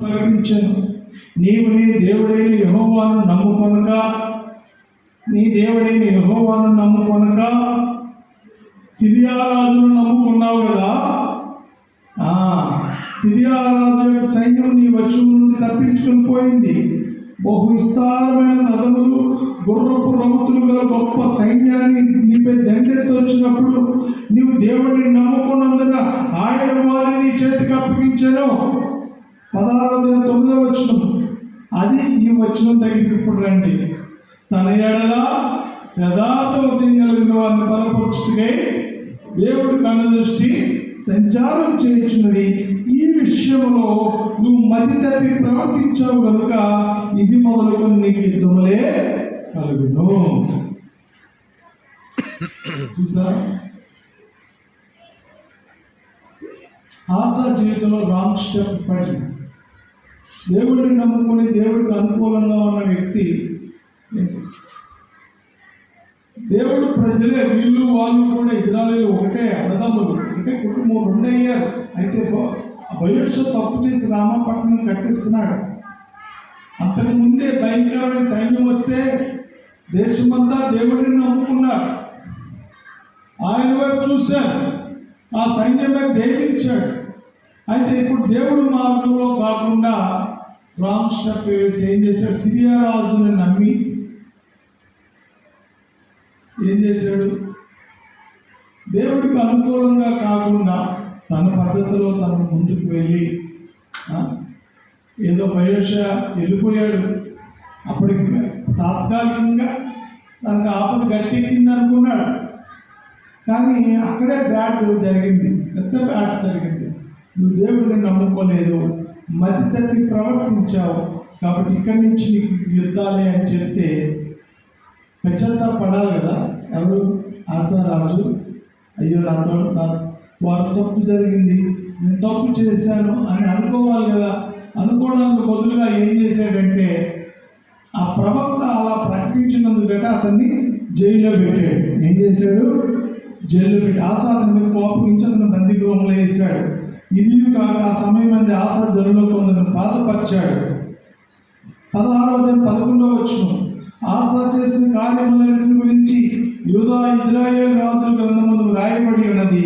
ప్రకటించాను. నీవు నీ దేవుడైన యెహోవాను నమ్ముకొనగా సిరియా రాజును నమ్ముకున్నావు కదా. సిరియా రాజు యొక్క సైన్యం నీ వశం నుండి తప్పించుకొని పోయింది. బహు విస్తారమైన నదములు, గుర్రపు రౌతులు గల గొప్ప సైన్యాన్ని నీపై దండెత్తి వచ్చినప్పుడు నీవు దేవుడిని నమ్ముకున్నందున ఆయన వారిని నీ చేతికి అప్పగించాను. 16-9 వచనం. అది ఈ వచనం దగ్గరికి ఇప్పుడు రండి. తన ఎడల యథార్థ హృదయం కలిగిన వారిని బలపరుచుటకై దేవుడు కనుదృష్టి సంచారం చేయుచున్నది. ఈ విషయంలో నువ్వు మతి తప్పి ప్రవర్తించావు కనుక ఇది మొదలుకొని నీకు యుద్ధములే కలుగును. చూసారా, ఆసా జీవితంలో రాంగ్ స్టెప్ పడి దేవుడిని నమ్ముకొని దేవుడికి అనుకూలంగా ఉన్న వ్యక్తి, దేవుడు ప్రజలే, వీళ్ళు వాళ్ళు కూడా ఇజ్రాయేలు ఒకటే, అన్నదమ్ములు ఒకటే కుటుంబం, 2 అయ్యారు. అయితే భవిష్యత్తు తప్పు చేసి రామపట్నం కట్టిస్తున్నాడు. అంతకుముందే భయంకరమైన సైన్యం వస్తే దేశమంతా దేవుడిని నమ్ముకున్నారు. ఆయన వైపు చూశారు, ఆ సైన్యమే దేవించాడు. అయితే ఇప్పుడు దేవుడు మార్గంలో కాకుండా రాంగ్ స్టెప్ వేసి ఏం చేశాడు? సిరియా రాజుని నమ్మి ఏం చేశాడు? దేవుడికి అనుకూలంగా కాకుండా తన పద్ధతిలో తను ముందుకు వెళ్ళి ఏదో భయోషా వెళ్ళిపోయాడు. అప్పటికి తాత్కాలికంగా తనకు ఆపద గట్టెక్కింది అనుకున్నాడు. కానీ అక్కడే బ్యాడ్ జరిగింది, పెద్ద బ్యాడ్ జరిగింది. నువ్వు దేవుడిని నమ్ముకోలేదు, మతి తప్పి ప్రవర్తించావు, కాబట్టి ఇక్కడి నుంచి నీకు యుద్ధాలే అని చెప్తే పశ్చాత్తాపడాలి కదా. ఎవరు? ఆసా రాజు. అయ్యో వారు తప్పు జరిగింది, నేను తప్పు చేశాను అని అనుకోవాలి కదా. అనుకోవడానికి బదులుగా ఏం చేశాడంటే, ఆ ప్రవక్త అలా ప్రకటించినందుకంటే అతన్ని జైల్లో పెట్టాడు. ఏం చేశాడు? జైల్లో పెట్టి ఆసా అతని మీద కోపగించి అతను బందీ గృహంలో వేశాడు. ఇది కాక ఆ సమయం మంది ఆసా జనులో కొందరు బాధపరిచాడు. 16-11 వచనం. ఆసా చేసిన కార్యములన్నిటి గురించి యూదా ఇజ్రాయేలు రాజుల గ్రంథమందు రాయబడి ఉన్నది.